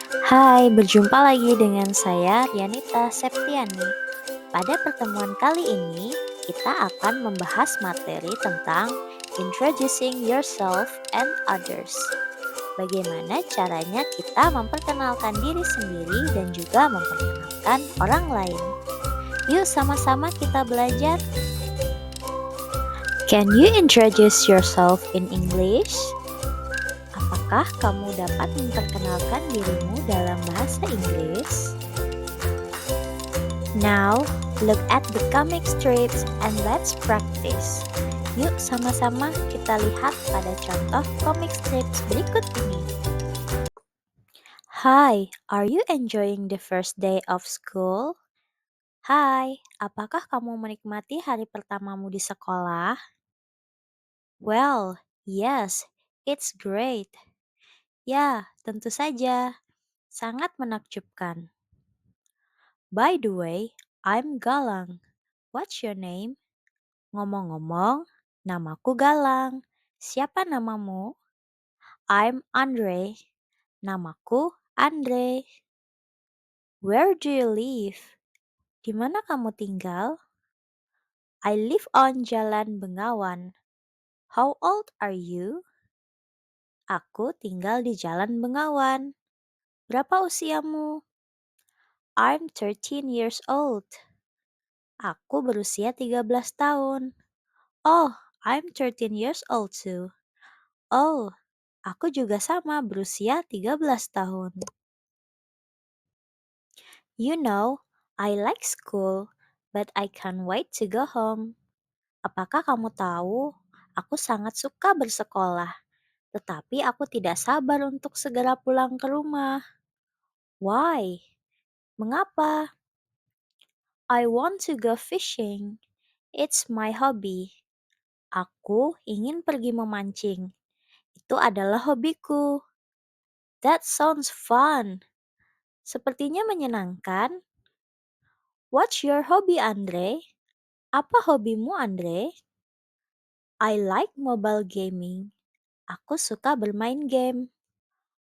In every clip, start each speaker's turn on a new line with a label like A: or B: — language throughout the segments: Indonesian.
A: Hai, berjumpa lagi dengan saya Rianita Septiani. Pada pertemuan kali ini, kita akan membahas materi tentang introducing yourself and others. Bagaimana caranya kita memperkenalkan diri sendiri dan juga memperkenalkan orang lain. Yuk sama-sama kita belajar. Can you introduce yourself in English? Apakah kamu dapat memperkenalkan dirimu dalam bahasa Inggris? Now, look at the comic strips and let's practice. Yuk sama-sama kita lihat pada contoh comic strips berikut ini. Hi, are you enjoying the first day of school? Hai, apakah kamu menikmati hari pertamamu di sekolah? Well, yes, it's great. Ya, tentu saja. Sangat menakjubkan. By the way, I'm Galang. What's your name? Ngomong-ngomong, namaku Galang. Siapa namamu? I'm Andre. Namaku Andre. Where do you live? Di mana kamu tinggal? I live on Jalan Bengawan. How old are you? Aku tinggal di Jalan Bengawan. Berapa usiamu? I'm 13 years old. Aku berusia 13 tahun. Oh, I'm 13 years old too. Oh, aku juga sama berusia 13 tahun. You know, I like school, but I can't wait to go home. Apakah kamu tahu, aku sangat suka bersekolah, tetapi aku tidak sabar untuk segera pulang ke rumah. Why? Mengapa? I want to go fishing. It's my hobby. Aku ingin pergi memancing. Itu adalah hobiku. That sounds fun. Sepertinya menyenangkan. What's your hobby, Andre? Apa hobimu, Andre? I like mobile gaming. Aku suka bermain game.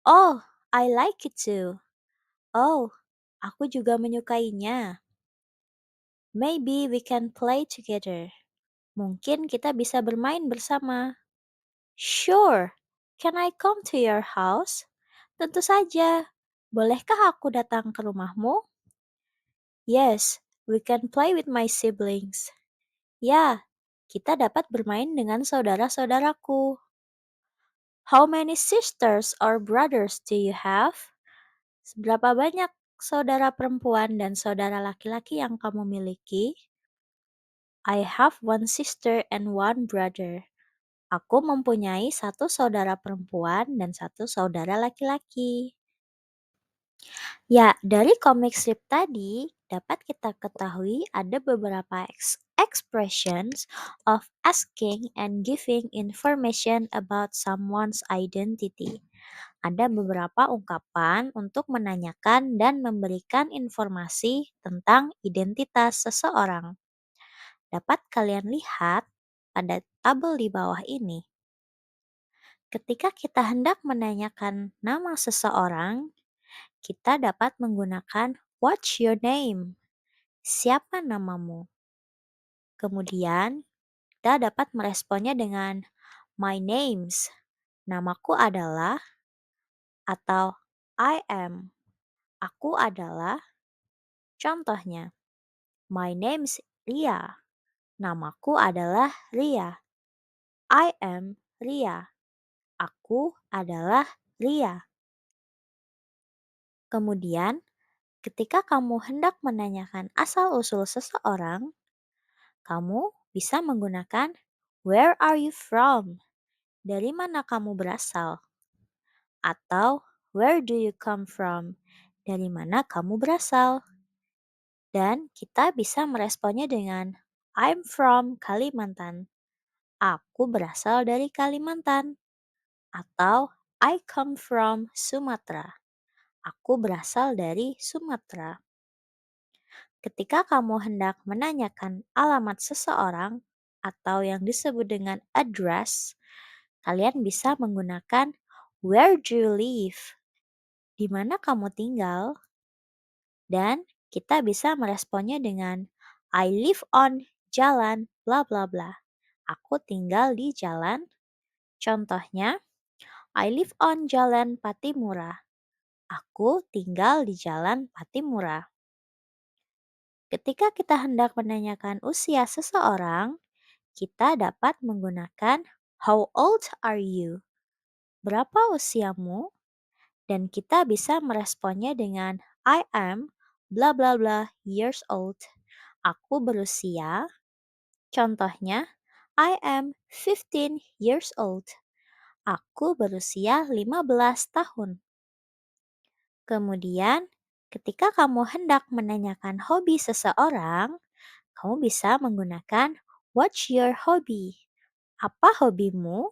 A: Oh, I like it too. Oh, aku juga menyukainya. Maybe we can play together. Mungkin kita bisa bermain bersama. Sure. Can I come to your house? Tentu saja. Bolehkah aku datang ke rumahmu? Yes, we can play with my siblings. Ya, kita dapat bermain dengan saudara-saudaraku. How many sisters or brothers do you have? Seberapa banyak saudara perempuan dan saudara laki-laki yang kamu miliki? I have one sister and one brother. Aku mempunyai satu saudara perempuan dan satu saudara laki-laki. Ya, dari komik strip tadi dapat kita ketahui ada beberapa expressions of asking and giving information about someone's identity. Ada beberapa ungkapan untuk menanyakan dan memberikan informasi tentang identitas seseorang. Dapat kalian lihat pada tabel di bawah ini. Ketika kita hendak menanyakan nama seseorang, kita dapat menggunakan "What's your name?" Siapa namamu? Kemudian, kita dapat meresponnya dengan "My name's." Namaku adalah, atau "I am." Aku adalah. Contohnya, My name's Ria. Namaku adalah Ria. I am Ria. Aku adalah Ria. Kemudian, ketika kamu hendak menanyakan asal-usul seseorang, kamu bisa menggunakan "Where are you from?" Dari mana kamu berasal? Atau "Where do you come from?" Dari mana kamu berasal? Dan kita bisa meresponnya dengan I'm from Kalimantan. Aku berasal dari Kalimantan. Atau I come from Sumatera. Aku berasal dari Sumatera. Ketika kamu hendak menanyakan alamat seseorang atau yang disebut dengan address, kalian bisa menggunakan where do you live? di mana kamu tinggal, dan kita bisa meresponnya dengan I live on jalan bla bla bla. Aku tinggal di jalan. Contohnya, I live on Jalan Patimura. Aku tinggal di Jalan Patimura. Ketika kita hendak menanyakan usia seseorang, kita dapat menggunakan How old are you? Berapa usiamu? Dan kita bisa meresponnya dengan I am bla bla bla years old. Aku berusia. Contohnya, I am 15 years old. Aku berusia 15 tahun. Kemudian, ketika kamu hendak menanyakan hobi seseorang, kamu bisa menggunakan What's your hobby? Apa hobimu?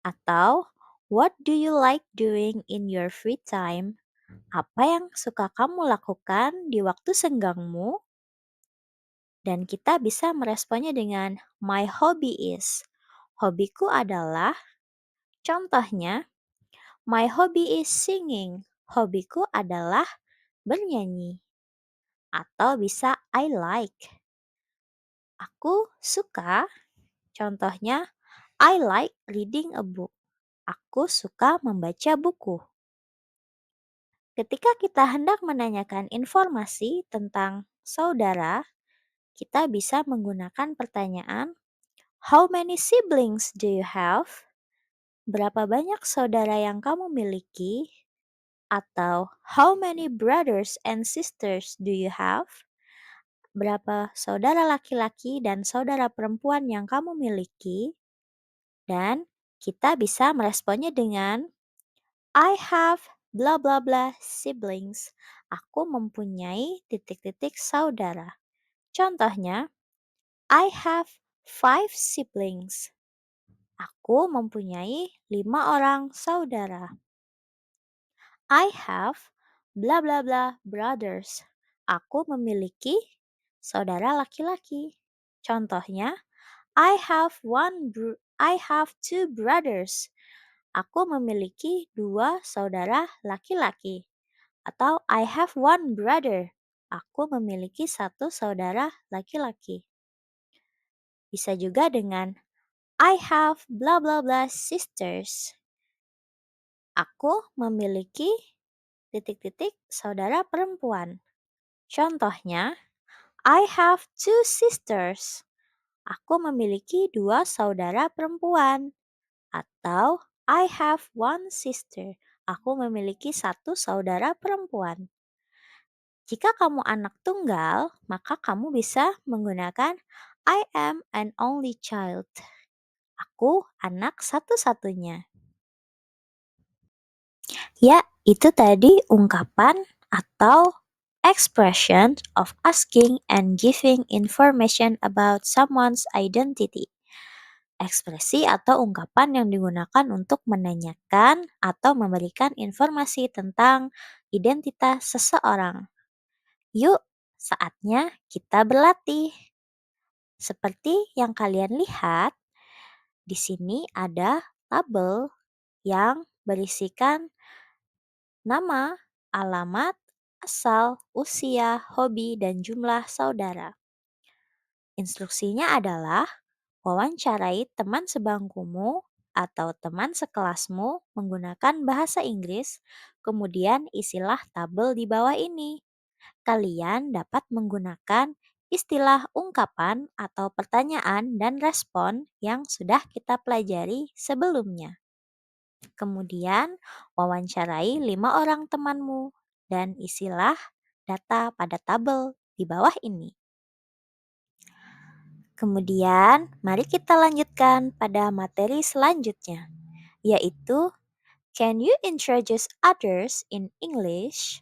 A: Atau What do you like doing in your free time? Apa yang suka kamu lakukan di waktu senggangmu? Dan kita bisa meresponnya dengan My hobby is. Hobiku adalah, contohnya, My hobby is singing. Hobiku adalah bernyanyi. Atau bisa I like. Aku suka, contohnya I like reading a book. Aku suka membaca buku. Ketika kita hendak menanyakan informasi tentang saudara, kita bisa menggunakan pertanyaan How many siblings do you have? Berapa banyak saudara yang kamu miliki? Atau How many brothers and sisters do you have? Berapa saudara laki-laki dan saudara perempuan yang kamu miliki? Dan kita bisa meresponnya dengan I have bla bla bla siblings. Aku mempunyai titik-titik saudara. Contohnya, I have 5 siblings. Aku mempunyai 5 orang saudara. I have bla bla bla brothers. Aku memiliki saudara laki-laki. Contohnya, I have 2 brothers. Aku memiliki 2 saudara laki-laki. Atau I have 1 brother. Aku memiliki 1 saudara laki-laki. Bisa juga dengan I have bla bla bla sisters. Aku memiliki titik-titik saudara perempuan. Contohnya, I have 2 sisters. Aku memiliki 2 saudara perempuan. Atau I have 1 sister. Aku memiliki 1 saudara perempuan. Jika kamu anak tunggal, maka kamu bisa menggunakan I am an only child. Aku anak satu-satunya. Ya, itu tadi ungkapan atau expression of asking and giving information about someone's identity. Ekspresi atau ungkapan yang digunakan untuk menanyakan atau memberikan informasi tentang identitas seseorang. Yuk, saatnya kita berlatih. Seperti yang kalian lihat, di sini ada tabel yang berisikan nama, alamat, asal, usia, hobi, dan jumlah saudara. Instruksinya adalah wawancarai teman sebangkumu atau teman sekelasmu menggunakan bahasa Inggris, kemudian isilah tabel di bawah ini. Kalian dapat menggunakan istilah ungkapan atau pertanyaan dan respon yang sudah kita pelajari sebelumnya. Kemudian, wawancarai 5 orang temanmu dan isilah data pada tabel di bawah ini. Kemudian, mari kita lanjutkan pada materi selanjutnya, yaitu Can you introduce others in English?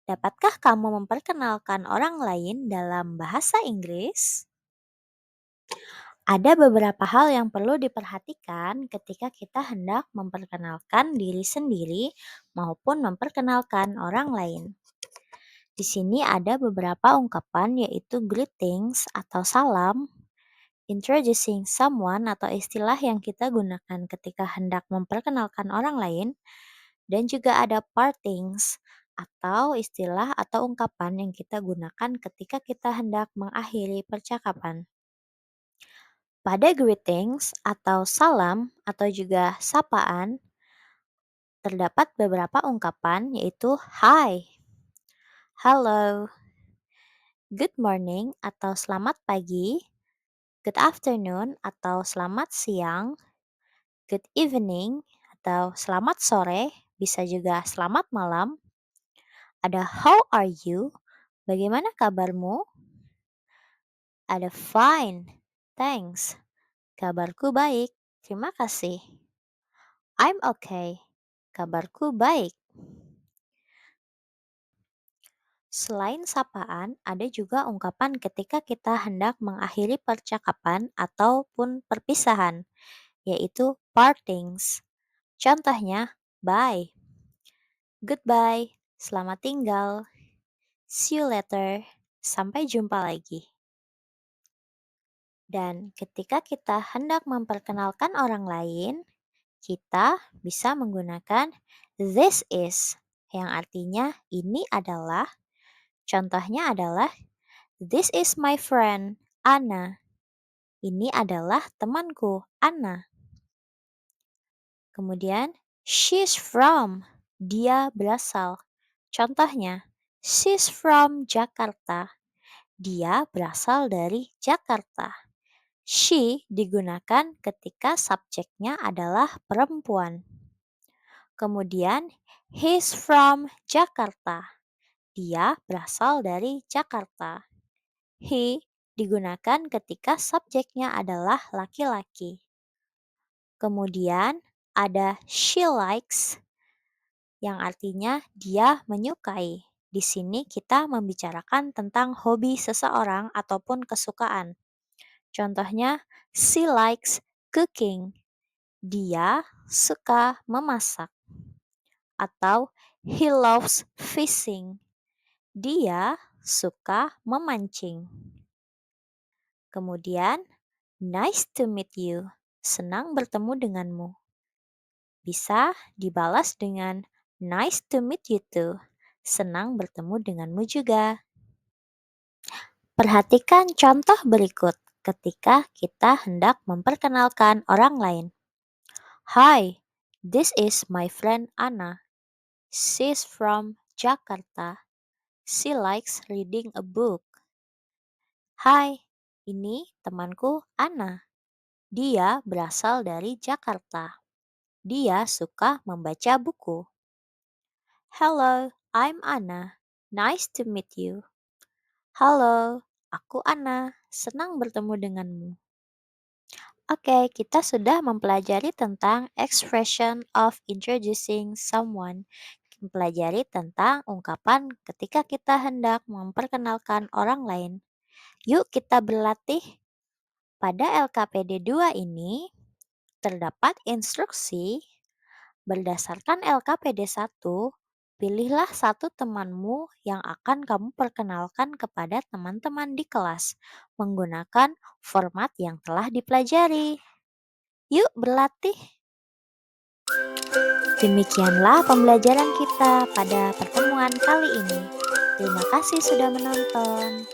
A: Dapatkah kamu memperkenalkan orang lain dalam bahasa Inggris? Ada beberapa hal yang perlu diperhatikan ketika kita hendak memperkenalkan diri sendiri maupun memperkenalkan orang lain. Di sini ada beberapa ungkapan yaitu greetings atau salam, introducing someone atau istilah yang kita gunakan ketika hendak memperkenalkan orang lain, Dan juga ada partings atau istilah atau ungkapan yang kita gunakan ketika kita hendak mengakhiri percakapan. Pada greetings atau salam atau juga sapaan, terdapat beberapa ungkapan yaitu hi, hello, good morning atau selamat pagi, good afternoon atau selamat siang, good evening atau selamat sore, bisa juga selamat malam. Ada how are you? Bagaimana kabarmu? Ada fine, thanks. Kabarku baik, terima kasih. I'm okay. Kabarku baik. Selain sapaan, ada juga ungkapan ketika kita hendak mengakhiri percakapan ataupun perpisahan, yaitu partings. Contohnya, bye, goodbye, selamat tinggal, see you later, sampai jumpa lagi. Dan ketika kita hendak memperkenalkan orang lain, kita bisa menggunakan this is, yang artinya ini adalah. Contohnya adalah this is my friend, Anna. Ini adalah temanku, Anna. Kemudian, she's from, dia berasal. Contohnya, she's from Jakarta. Dia berasal dari Jakarta. She digunakan ketika subjeknya adalah perempuan. Kemudian, he's from Jakarta. Dia berasal dari Jakarta. He digunakan ketika subjeknya adalah laki-laki. Kemudian, ada she likes yang artinya dia menyukai. Di sini kita membicarakan tentang hobi seseorang ataupun kesukaan. Contohnya, she likes cooking. Dia suka memasak. Atau he loves fishing. Dia suka memancing. Kemudian, nice to meet you. Senang bertemu denganmu. Bisa dibalas dengan nice to meet you too. Senang bertemu denganmu juga. Perhatikan contoh berikut ketika kita hendak memperkenalkan orang lain. Hi, this is my friend Anna. She's from Jakarta. She likes reading a book. Hai, ini temanku Anna. Dia berasal dari Jakarta. Dia suka membaca buku. Hello, I'm Anna. Nice to meet you. Halo, aku Anna. Senang bertemu denganmu. Oke, kita sudah mempelajari tentang expression of introducing someone. Mempelajari tentang ungkapan ketika kita hendak memperkenalkan orang lain. Yuk kita berlatih. Pada LKPD 2 ini terdapat instruksi. Berdasarkan LKPD 1, pilihlah satu temanmu yang akan kamu perkenalkan kepada teman-teman di kelas menggunakan format yang telah dipelajari. Yuk berlatih. Demikianlah pembelajaran kita pada pertemuan kali ini. Terima kasih sudah menonton.